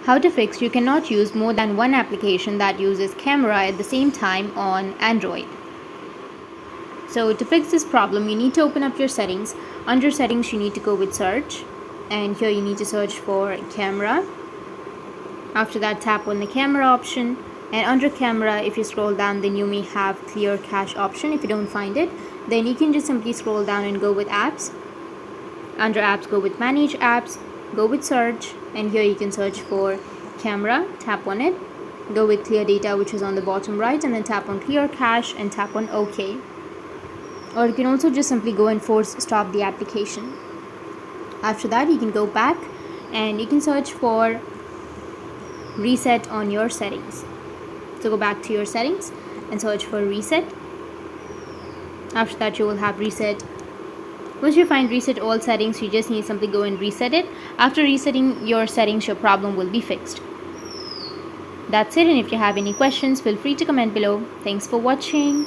How to fix you cannot use more than one application that uses camera at the same time on Android. So to fix this problem, you need to open up your settings. Under settings, you need to go with search, and here you need to search for camera. After that, tap on the camera option, and under camera, if you scroll down, then you may have clear cache option. If you don't find it, then you can just simply scroll down and go with apps. Under apps, go with manage apps, go with search, and here you can search for camera. Tap on it, go with clear data, which is on the bottom right, and then tap on clear cache and tap on OK. Or you can also just simply go and force stop the application. After that, you can go back and you can search for reset on your settings. So go back to your settings and search for reset. After that, you will have reset. Once you find reset all settings, you just need to simply go and reset it. After resetting your settings, your problem will be fixed. That's it, and if you have any questions, feel free to comment below. Thanks for watching.